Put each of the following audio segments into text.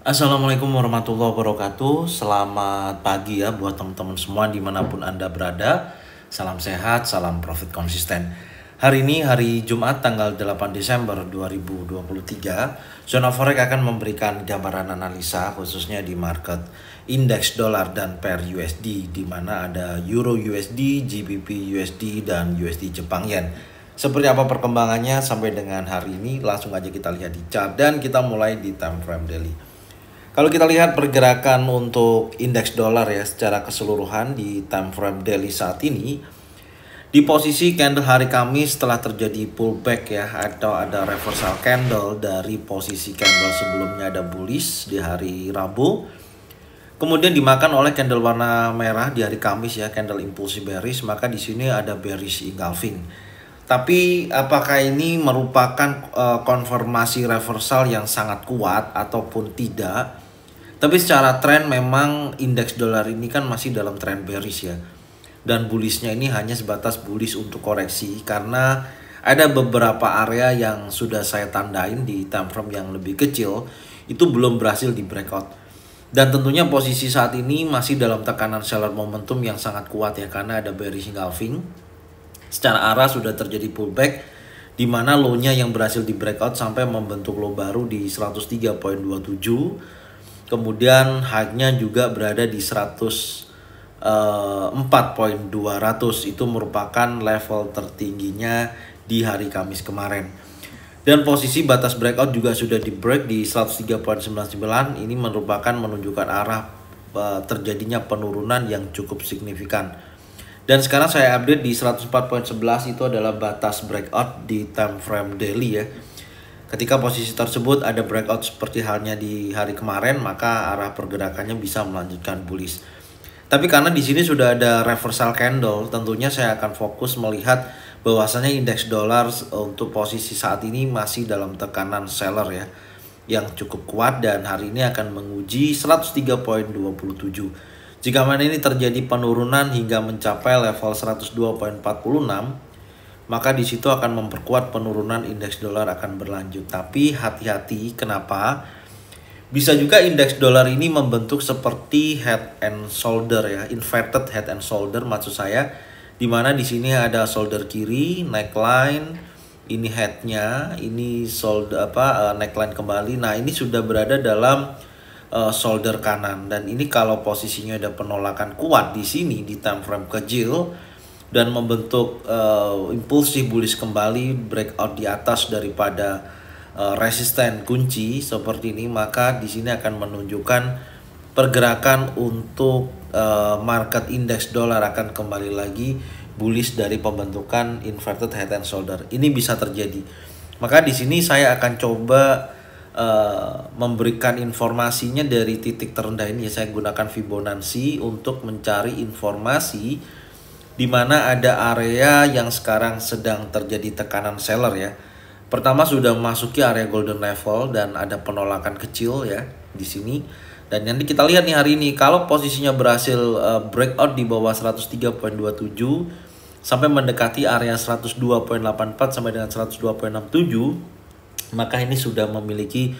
Assalamualaikum warahmatullahi wabarakatuh. Selamat pagi ya buat teman-teman semua dimanapun Anda berada. Salam sehat, salam profit konsisten. Hari ini hari Jumat tanggal 8 Desember 2023. Zona Forex akan memberikan gambaran analisa khususnya di market indeks dolar dan pair USD, di mana ada Euro USD, GBP USD, dan USD Jepang Yen. Seperti apa perkembangannya sampai dengan hari ini, langsung aja kita lihat di chart dan kita mulai di time frame daily. Kalau kita lihat pergerakan untuk indeks dolar ya secara keseluruhan di time frame daily saat ini, di posisi candle hari Kamis setelah terjadi pullback ya, atau ada reversal candle dari posisi candle sebelumnya ada bullish di hari Rabu. Kemudian dimakan oleh candle warna merah di hari Kamis ya, candle impulsi bearish, maka di sini ada bearish engulfing. Tapi apakah ini merupakan konfirmasi reversal yang sangat kuat ataupun tidak? Tapi secara tren memang indeks dolar ini kan masih dalam tren bearish ya. Dan bullishnya ini hanya sebatas bullish untuk koreksi, karena ada beberapa area yang sudah saya tandain di time frame yang lebih kecil itu belum berhasil di breakout. Dan tentunya posisi saat ini masih dalam tekanan seller momentum yang sangat kuat ya, karena ada bearish engulfing. Secara arah sudah terjadi pullback, di mana low-nya yang berhasil di breakout sampai membentuk low baru di 103.27. Kemudian high-nya juga berada di 104.200. Itu merupakan level tertingginya di hari Kamis kemarin. Dan posisi batas breakout juga sudah di break di 103.99. Ini merupakan menunjukkan arah terjadinya penurunan yang cukup signifikan. Dan sekarang saya update di 104.11, itu adalah batas breakout di time frame daily ya. Ketika posisi tersebut ada breakout seperti halnya di hari kemarin, maka arah pergerakannya bisa melanjutkan bullish. Tapi karena di sini sudah ada reversal candle, tentunya saya akan fokus melihat bahwasannya indeks dolar untuk posisi saat ini masih dalam tekanan seller ya, yang cukup kuat, dan hari ini akan menguji 103.27. Jika mana ini terjadi penurunan hingga mencapai level 102.46, maka di situ akan memperkuat penurunan indeks dolar akan berlanjut. Tapi hati-hati, kenapa? Bisa juga indeks dolar ini membentuk seperti head and shoulder ya, inverted head and shoulder maksud saya, dimana di sini ada shoulder kiri, neckline, ini headnya, ini shoulder neckline kembali. Nah ini sudah berada dalam shoulder kanan, dan ini kalau posisinya ada penolakan kuat di sini di time frame kecil dan membentuk impulsif bullish kembali, breakout di atas daripada resisten kunci seperti ini, maka di sini akan menunjukkan pergerakan untuk market indeks dolar akan kembali lagi bullish dari pembentukan inverted head and shoulder. Ini bisa terjadi. Maka di sini saya akan coba memberikan informasinya dari titik terendah ini ya. Saya gunakan Fibonacci untuk mencari informasi di mana ada area yang sekarang sedang terjadi tekanan seller ya. Pertama sudah memasuki area golden level dan ada penolakan kecil ya di sini. Dan nanti kita lihat nih hari ini, kalau posisinya berhasil breakout di bawah 103.27 sampai mendekati area 102.84 sampai dengan 102.67, maka ini sudah memiliki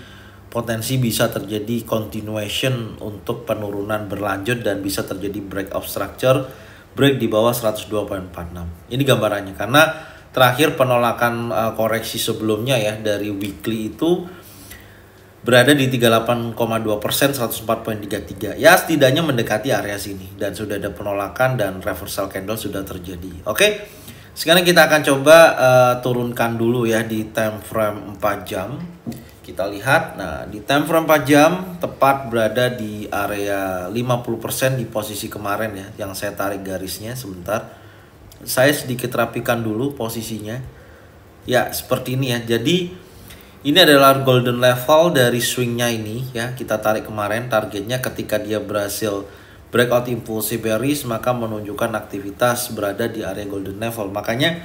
potensi bisa terjadi continuation untuk penurunan berlanjut dan bisa terjadi breakout structure, break di bawah 102.46. Ini gambarannya, karena terakhir penolakan koreksi sebelumnya ya dari weekly itu berada di 38,2%, 104.33. Ya setidaknya mendekati area sini, dan sudah ada penolakan dan reversal candle sudah terjadi. Oke, sekarang kita akan coba turunkan dulu ya di time frame 4 jam. Kita lihat, nah di time frame 4 jam tepat berada di area 50% di posisi kemarin ya, yang saya tarik garisnya sebentar. Saya sedikit rapikan dulu posisinya. Ya seperti ini ya. Jadi ini adalah golden level dari swingnya ini ya. Kita tarik kemarin, targetnya ketika dia berhasil breakout impulsif bearish maka menunjukkan aktivitas berada di area golden level. Makanya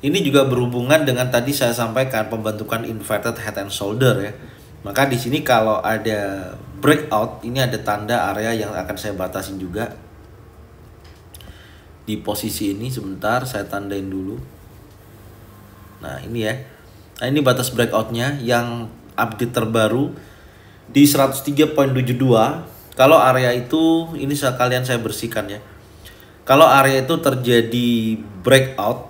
ini juga berhubungan dengan tadi saya sampaikan pembentukan inverted head and shoulder ya. Maka di sini kalau ada breakout, ini ada tanda area yang akan saya batasin juga. Di posisi ini sebentar saya tandain dulu. Nah, ini ya. Nah, ini batas breakoutnya yang update terbaru di 103.72. Kalau area itu, ini sekalian saya bersihkan ya. Kalau area itu terjadi breakout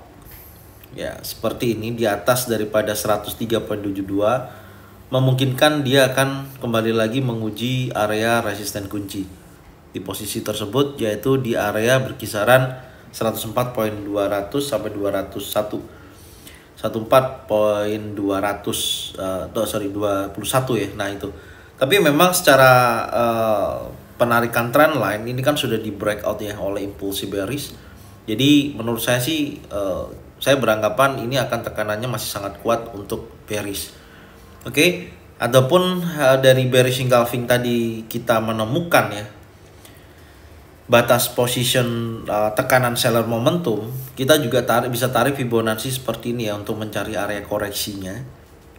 ya seperti ini di atas daripada 103.72, memungkinkan dia akan kembali lagi menguji area resisten kunci di posisi tersebut, yaitu di area berkisaran 104.200 sampai 201 14.200 ya. Nah itu. Tapi memang secara penarikan trend line ini kan sudah di breakout ya oleh impulsi bearish. Jadi menurut saya sih saya beranggapan ini akan tekanannya masih sangat kuat untuk bearish. Oke. Adapun dari bearish engulfing tadi kita menemukan ya batas position tekanan seller momentum, kita juga bisa tarik Fibonacci seperti ini ya untuk mencari area koreksinya.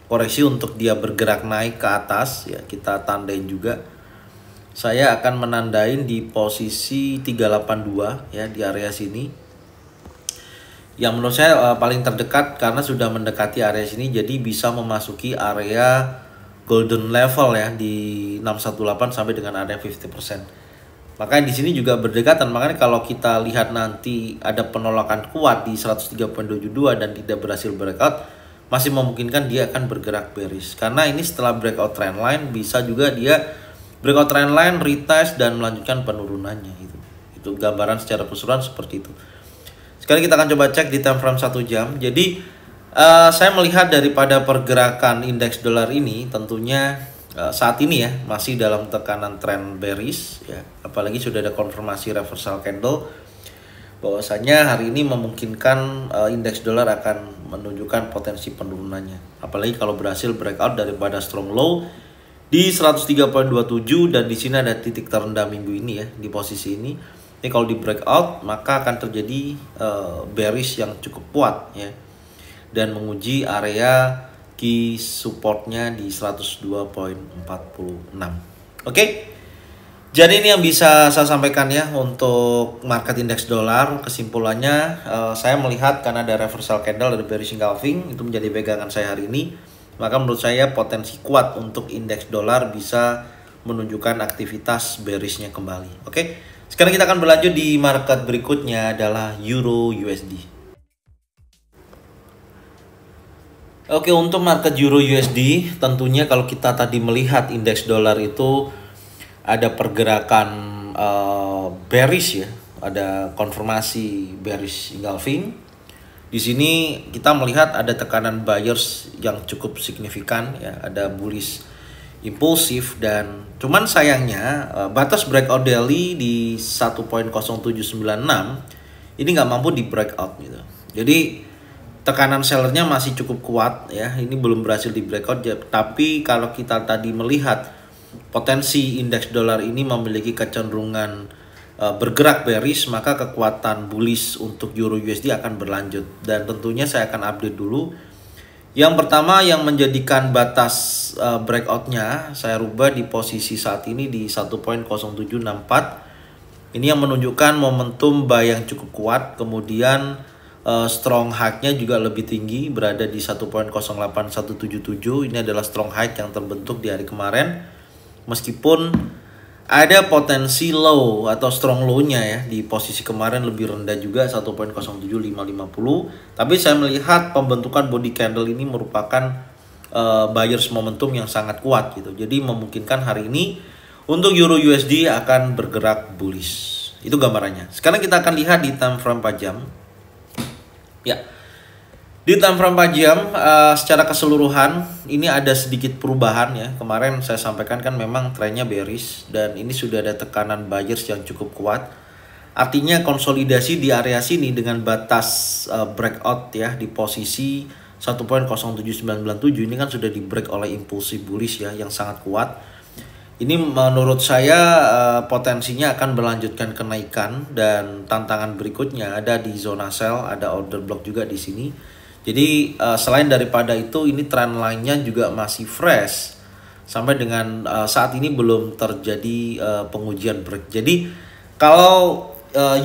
Koreksi untuk dia bergerak naik ke atas ya, kita tandain juga. Saya akan menandain di posisi 382 ya, di area sini. Yang menurut saya paling terdekat karena sudah mendekati area sini, jadi bisa memasuki area golden level ya di 618 sampai dengan area 50%. Makanya di sini juga berdekatan. Makanya kalau kita lihat nanti ada penolakan kuat di 103.72 dan tidak berhasil breakout, masih memungkinkan dia akan bergerak bearish. Karena ini setelah breakout trendline bisa juga dia breakout trendline, retest dan melanjutkan penurunannya itu. Itu gambaran secara keseluruhan seperti itu. Sekarang kita akan coba cek di time frame 1 jam. Jadi saya melihat daripada pergerakan indeks dolar ini tentunya saat ini ya masih dalam tekanan trend bearish ya, apalagi sudah ada konfirmasi reversal candle bahwasanya hari ini memungkinkan indeks dolar akan menunjukkan potensi penurunannya, apalagi kalau berhasil breakout daripada strong low di 103.27 dan di sini ada titik terendah minggu ini ya di posisi ini. Ini kalau di breakout maka akan terjadi bearish yang cukup kuat ya dan menguji area key supportnya di 102.46. Oke. Jadi ini yang bisa saya sampaikan ya untuk market indeks dolar. Kesimpulannya saya melihat karena ada reversal candle dari bearish engulfing itu menjadi pegangan saya hari ini. Maka menurut saya potensi kuat untuk indeks dolar bisa menunjukkan aktivitas bearishnya kembali. Oke. Sekarang kita akan berlanjut di market berikutnya adalah Euro USD. Oke, untuk market Euro USD tentunya kalau kita tadi melihat indeks dolar itu ada pergerakan bearish ya, ada konfirmasi bearish engulfing. Di sini kita melihat ada tekanan buyers yang cukup signifikan ya, ada bullish impulsif dan cuman sayangnya batas breakout daily di 1.0796 ini nggak mampu di breakout gitu. Jadi tekanan sellernya masih cukup kuat ya, ini belum berhasil di breakout ya. Tapi kalau kita tadi melihat potensi indeks dolar ini memiliki kecenderungan bergerak bearish, maka kekuatan bullish untuk Euro USD akan berlanjut. Dan tentunya saya akan update dulu. Yang pertama yang menjadikan batas breakoutnya saya rubah di posisi saat ini di 1.0764. Ini yang menunjukkan momentum buy yang cukup kuat, kemudian strong high-nya juga lebih tinggi, berada di 1.08177. Ini adalah strong high yang terbentuk di hari kemarin. Meskipun ada potensi low atau strong low-nya ya di posisi kemarin lebih rendah juga 1.07550. Tapi saya melihat pembentukan body candle ini merupakan buyers momentum yang sangat kuat gitu. Jadi memungkinkan hari ini untuk Euro USD akan bergerak bullish. Itu gambarannya. Sekarang kita akan lihat di time frame 4 jam. Ya, di time frame 4 jam secara keseluruhan ini ada sedikit perubahan ya. Kemarin saya sampaikan kan memang trennya bearish dan ini sudah ada tekanan buyers yang cukup kuat. Artinya konsolidasi di area sini dengan batas breakout ya di posisi 1.0797 ini kan sudah di break oleh impulsi bullish ya yang sangat kuat. Ini menurut saya potensinya akan melanjutkan kenaikan dan tantangan berikutnya ada di zona sell, ada order block juga di sini. Jadi selain daripada itu ini trend line-nya juga masih fresh sampai dengan saat ini belum terjadi pengujian break. Jadi kalau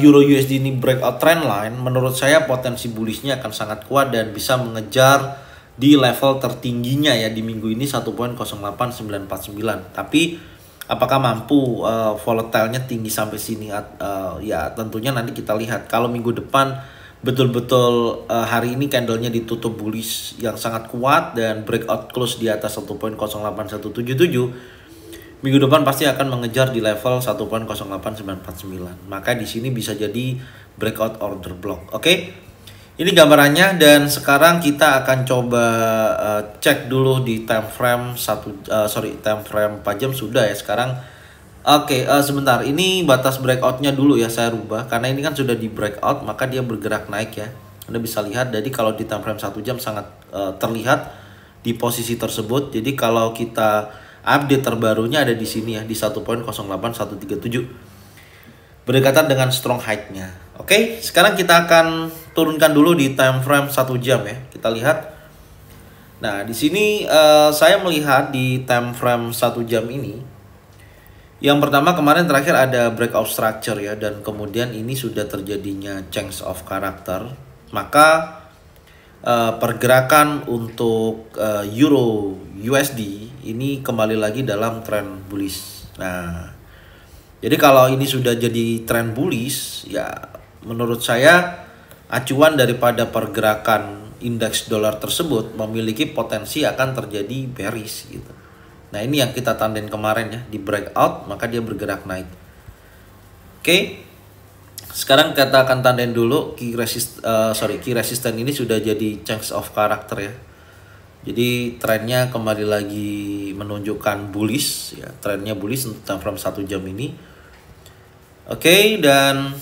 Euro USD ini breakout trend line, menurut saya potensi bullishnya akan sangat kuat dan bisa mengejar di level tertingginya ya di minggu ini 1.08949. Tapi apakah mampu volatile-nya tinggi sampai sini? Ya tentunya nanti kita lihat. Kalau minggu depan betul-betul hari ini candlenya ditutup bullish yang sangat kuat dan breakout close di atas 1.08177, minggu depan pasti akan mengejar di level 1.08949. Maka di sini bisa jadi breakout order block. Oke. Ini gambarannya, dan sekarang kita akan coba cek dulu di time frame time frame 4 jam sudah ya sekarang. Oke, sebentar, ini batas breakoutnya dulu ya saya rubah karena ini kan sudah di breakout, maka dia bergerak naik ya. Anda bisa lihat, jadi kalau di time frame 1 jam sangat terlihat di posisi tersebut. Jadi kalau kita update terbarunya ada di sini ya di 1.08137 berdekatan dengan strong high-nya. Oke, sekarang kita akan turunkan dulu di time frame 1 jam ya. Kita lihat. Nah, di sini saya melihat di time frame 1 jam ini, yang pertama kemarin terakhir ada breakout structure ya, dan kemudian ini sudah terjadinya change of character. Maka pergerakan untuk Euro USD ini kembali lagi dalam tren bullish. Nah, jadi kalau ini sudah jadi tren bullish ya, menurut saya acuan daripada pergerakan indeks dolar tersebut memiliki potensi akan terjadi bearish gitu. Nah, ini yang kita tandain kemarin ya, di breakout maka dia bergerak naik. Oke. Sekarang kita akan tandain dulu key resistance ini sudah jadi change of character ya. Jadi trennya kembali lagi menunjukkan bullish ya, trennya bullish untuk time frame 1 jam ini. Oke, dan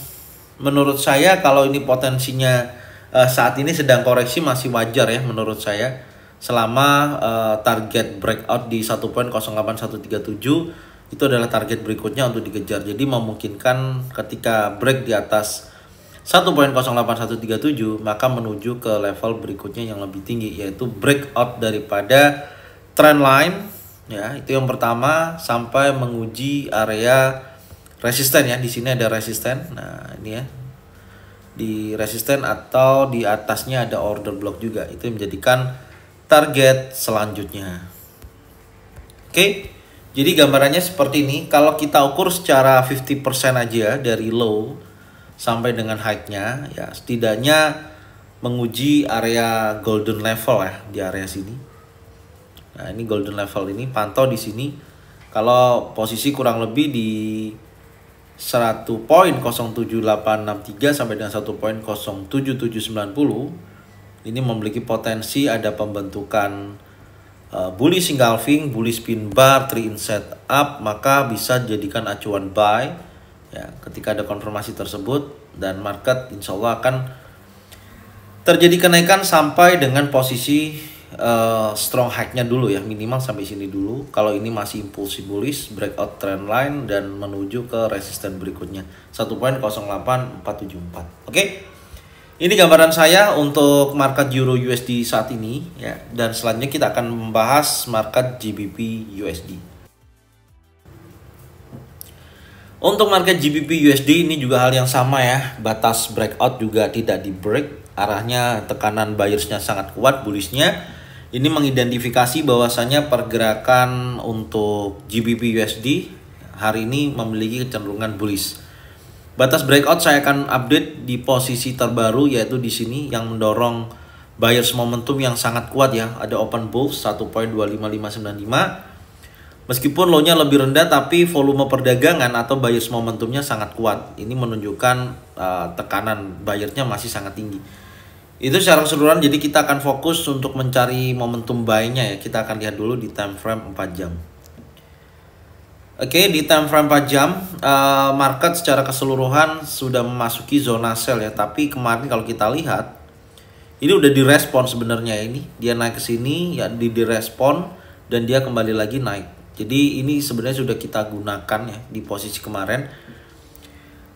menurut saya kalau ini potensinya saat ini sedang koreksi masih wajar ya menurut saya, selama target breakout di 1.08137 itu adalah target berikutnya untuk dikejar. Jadi memungkinkan ketika break di atas 1.08137 maka menuju ke level berikutnya yang lebih tinggi, yaitu breakout daripada trend line ya. Itu yang pertama, sampai menguji area resisten ya. Di sini ada resisten. Nah, ini ya. Di resisten atau di atasnya ada order block juga. Itu yang menjadikan target selanjutnya. Oke. Jadi gambarannya seperti ini. Kalau kita ukur secara 50% aja dari low sampai dengan high-nya ya, setidaknya menguji area golden level ya di area sini. Nah, ini golden level ini, pantau di sini. Kalau posisi kurang lebih di 1.07863 sampai dengan 1.07790 ini memiliki potensi ada pembentukan bullish engulfing, bullish pin bar, 3 in setup, maka bisa jadikan acuan buy ya ketika ada konfirmasi tersebut, dan market insya Allah akan terjadi kenaikan sampai dengan posisi strong high-nya dulu ya, minimal sampai sini dulu. Kalau ini masih impulsif bullish, breakout trend line dan menuju ke resisten berikutnya 1.08474. Oke. Ini gambaran saya untuk market Euro USD saat ini ya, dan selanjutnya kita akan membahas market GBP USD. Untuk market GBP USD ini juga hal yang sama ya, batas breakout juga tidak di break, arahnya tekanan buyersnya sangat kuat, bullishnya. Ini mengidentifikasi bahwasanya pergerakan untuk GBP USD hari ini memiliki kecenderungan bullish. Batas breakout saya akan update di posisi terbaru, yaitu di sini yang mendorong buyers momentum yang sangat kuat ya. Ada open bulls 1.25595. Meskipun low-nya lebih rendah, tapi volume perdagangan atau buyers momentumnya sangat kuat. Ini menunjukkan tekanan buyernya masih sangat tinggi. Itu secara keseluruhan, jadi kita akan fokus untuk mencari momentum buy-nya ya. Kita akan lihat dulu di time frame 4 jam. Oke, di time frame 4 jam, market secara keseluruhan sudah memasuki zona sell ya. Tapi kemarin kalau kita lihat, ini udah direspon sebenarnya ini. Dia naik ke sini, ya direspon, dan dia kembali lagi naik. Jadi ini sebenarnya sudah kita gunakan ya di posisi kemarin.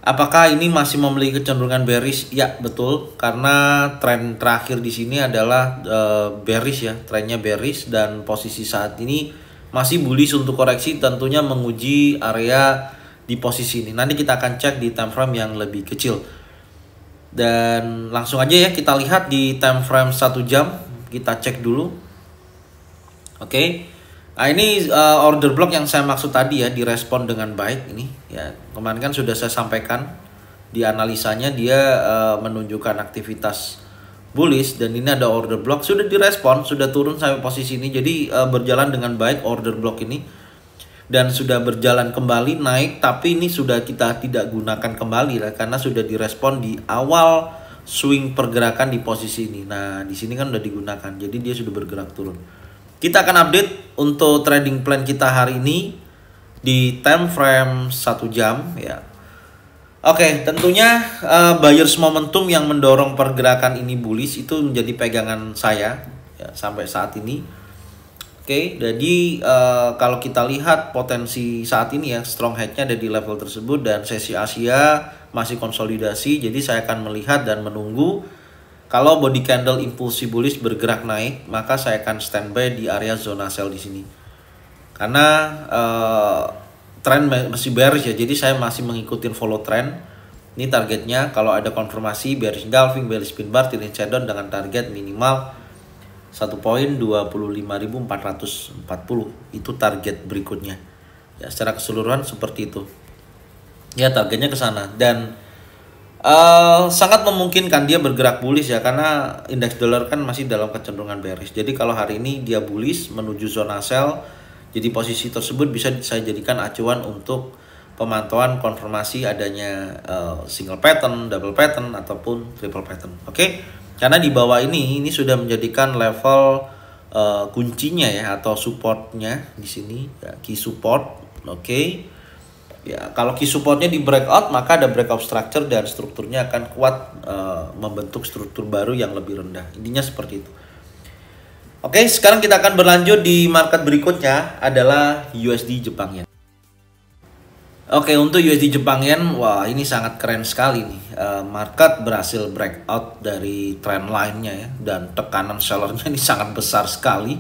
Apakah ini masih memiliki kecenderungan bearish? Ya, betul. Karena tren terakhir di sini adalah bearish ya. Trennya bearish, dan posisi saat ini masih bullish untuk koreksi, tentunya menguji area di posisi ini. Nanti kita akan cek di time frame yang lebih kecil. Dan langsung aja ya kita lihat di time frame 1 jam. kita cek dulu. Oke. Nah ini order block yang saya maksud tadi ya, direspon dengan baik ini ya. Kemarin kan sudah saya sampaikan di analisanya dia menunjukkan aktivitas bullish, dan ini ada order block sudah direspon, sudah turun sampai posisi ini. Jadi berjalan dengan baik order block ini, dan sudah berjalan kembali naik, tapi ini sudah kita tidak gunakan kembali lah karena sudah direspon di awal swing pergerakan di posisi ini. Nah di sini kan udah digunakan, jadi dia sudah bergerak turun. Kita akan update untuk trading plan kita hari ini di time frame 1 jam ya. Oke, tentunya buyers momentum yang mendorong pergerakan ini bullish itu menjadi pegangan saya ya, sampai saat ini. Oke, jadi kalau kita lihat potensi saat ini ya, strong head-nya ada di level tersebut, dan sesi Asia masih konsolidasi. Jadi saya akan melihat dan menunggu kalau body candle impulsi bullish bergerak naik, maka saya akan standby di area zona sell di sini. Karena tren masih bearish ya, jadi saya masih mengikuti follow trend. Ini targetnya kalau ada konfirmasi bearish engulfing, bearish pin bar, trailing shadow dengan target minimal 1.25440. Itu target berikutnya ya, secara keseluruhan seperti itu ya, targetnya ke sana. Dan sangat memungkinkan dia bergerak bullish ya, karena indeks dolar kan masih dalam kecenderungan bearish. Jadi kalau hari ini dia bullish menuju zona sell, jadi posisi tersebut bisa saya jadikan acuan untuk pemantauan konfirmasi adanya single pattern, double pattern, ataupun triple pattern. Oke, karena di bawah ini sudah menjadikan level kuncinya ya, atau supportnya di sini ya, key support. Oke, ya kalau key supportnya di breakout, maka ada breakout structure dan strukturnya akan kuat membentuk struktur baru yang lebih rendah. Intinya seperti itu. Oke, sekarang kita akan berlanjut di market berikutnya adalah USD Jepang Yen. Oke, untuk USD Jepang Yen, wah ini sangat keren sekali nih. Market berhasil breakout dari trend line-nya ya, dan tekanan sellernya ini sangat besar sekali.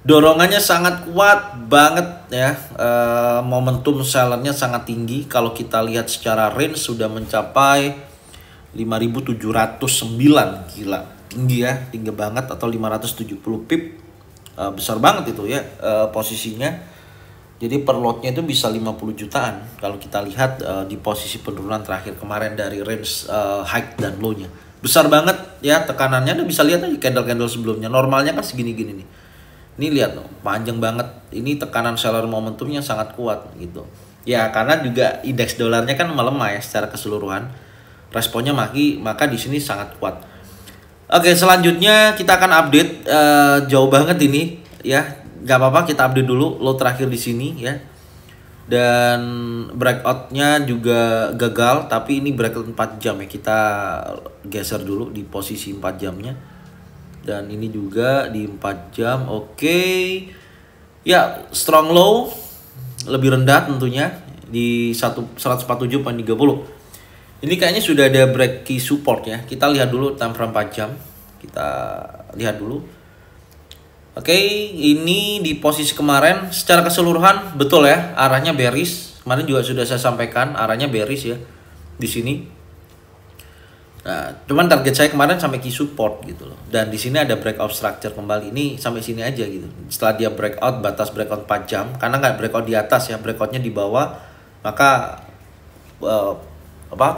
Dorongannya sangat kuat banget ya. Momentum sellernya sangat tinggi. Kalau kita lihat secara range sudah mencapai 5.709, gila. Tinggi ya, tinggi banget, atau 570 pip, besar banget itu ya posisinya. Jadi per lotnya itu bisa 50 jutaan kalau kita lihat di posisi penurunan terakhir kemarin dari range high dan low-nya. Besar banget ya tekanannya, Anda bisa lihat aja candle-candle sebelumnya. Normalnya kan segini-gini nih. Ini lihat loh, panjang banget. Ini tekanan seller momentumnya sangat kuat gitu. Ya karena juga indeks dolarnya kan melemah ya secara keseluruhan. Responnya maka di sini sangat kuat. Oke, selanjutnya kita akan update jauh banget ini ya. Gak apa-apa, kita update dulu low terakhir di sini ya. Dan breakoutnya juga gagal, tapi ini breakout 4 jam ya. Kita geser dulu di posisi 4 jamnya. Dan ini juga di 4 jam. Oke. Ya, strong low lebih rendah tentunya di 147.30. Ini kayaknya sudah ada break key support ya. Kita lihat dulu time frame 4 jam. Kita lihat dulu. Oke, ini di posisi kemarin secara keseluruhan betul ya, arahnya bearish. Kemarin juga sudah saya sampaikan arahnya bearish ya di sini. Nah, cuman target saya kemarin sampai key support gitu loh. Dan di sini ada breakout structure kembali. Ini sampai sini aja gitu. Setelah dia breakout, batas breakout 4 jam, karena nggak breakout di atas ya, breakoutnya di bawah, maka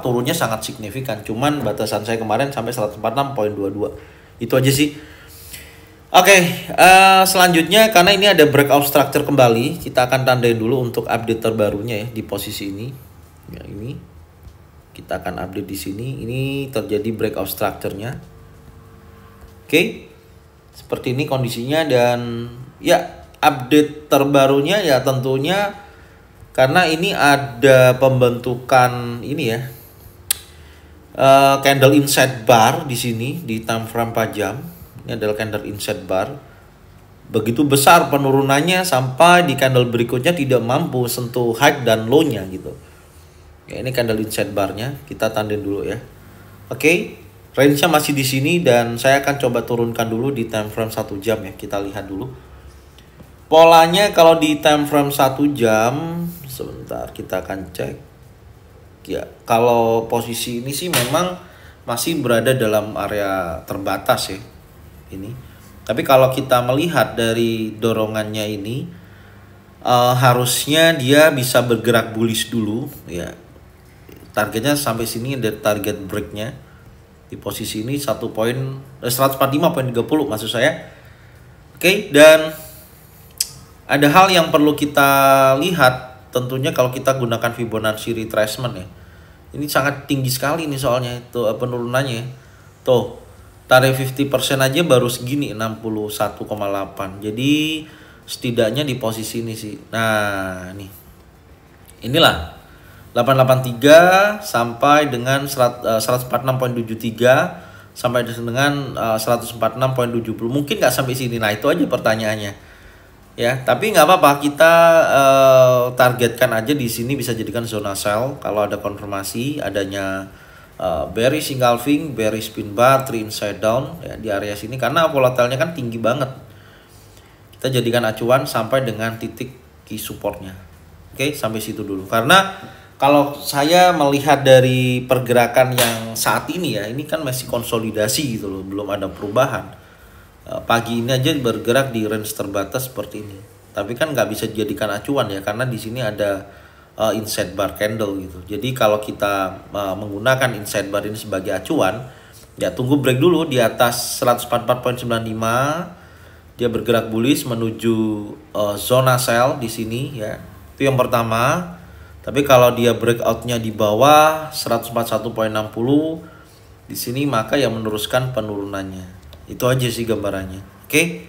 turunnya sangat signifikan. Cuman batasan saya kemarin sampai 146.22. Itu aja sih. Oke, selanjutnya karena ini ada breakout structure kembali, kita akan tandain dulu untuk update terbarunya ya di posisi ini. Ya ini kita akan update di sini. Ini terjadi breakout structure-nya. Oke. Seperti ini kondisinya, dan ya update terbarunya ya tentunya karena ini ada pembentukan ini ya. Candle inside bar di sini di time frame 4 jam. Ini adalah candle inside bar. Begitu besar penurunannya sampai di candle berikutnya tidak mampu sentuh high dan low-nya gitu. Ya, ini candle inside bar-nya, kita tandain dulu ya. Oke, range-nya masih di sini, dan saya akan coba turunkan dulu di time frame 1 jam ya. Kita lihat dulu. Polanya kalau di time frame 1 jam, sebentar kita akan cek. Ya, kalau posisi ini sih memang masih berada dalam area terbatas ya. ini. Tapi kalau kita melihat dari dorongannya ini, harusnya dia bisa bergerak bullish dulu ya. Targetnya sampai sini dari target breaknya di posisi ini 145.30 maksud saya. Oke, dan ada hal yang perlu kita lihat tentunya kalau kita gunakan Fibonacci retracement ya. Ini sangat tinggi sekali nih soalnya itu penurunannya. Tuh, tarik 50% aja baru segini 61,8. Jadi setidaknya di posisi ini sih. Nah, nih. Inilah 883 sampai dengan 146.73 sampai dengan 146.70. Mungkin nggak sampai sini. Nah, itu aja pertanyaannya. Ya, tapi nggak apa-apa, kita targetkan aja di sini bisa jadikan zona sell kalau ada konfirmasi adanya bearish engulfing, bearish pin bar, 3 inside down ya di area sini karena volatilnya kan tinggi banget. Kita jadikan acuan sampai dengan titik key supportnya. Oke, sampai situ dulu. Karena kalau saya melihat dari pergerakan yang saat ini ya, ini kan masih konsolidasi gitu loh, belum ada perubahan. Pagi ini aja bergerak di range terbatas seperti ini. Tapi kan nggak bisa dijadikan acuan ya, karena di sini ada inside bar candle gitu. Jadi kalau kita menggunakan inside bar ini sebagai acuan, ya tunggu break dulu di atas 144.95. Dia bergerak bullish menuju zona sell di sini ya. Itu yang pertama. Tapi kalau dia breakoutnya di bawah 141.60 di sini, maka yang meneruskan penurunannya. Itu aja sih gambarannya. Oke.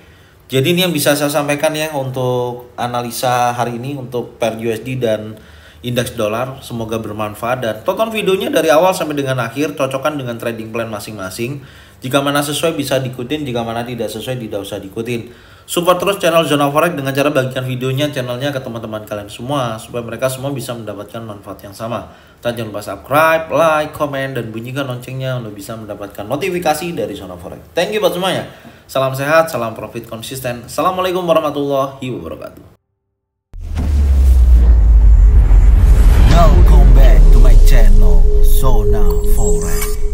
Jadi ini yang bisa saya sampaikan ya untuk analisa hari ini untuk pair USD dan indeks dolar. Semoga bermanfaat dan tonton videonya dari awal sampai dengan akhir, cocokkan dengan trading plan masing-masing. Jika mana sesuai bisa diikutin, jika mana tidak sesuai tidak usah diikutin. Support terus channel Zona Forex dengan cara bagikan videonya, channelnya ke teman-teman kalian semua supaya mereka semua bisa mendapatkan manfaat yang sama. Dan jangan lupa subscribe, like, komen, dan bunyikan loncengnya untuk bisa mendapatkan notifikasi dari Zona Forex. Thank you buat semuanya. Salam sehat, salam profit konsisten. Assalamualaikum warahmatullahi wabarakatuh. Welcome back to my channel Zona Forex.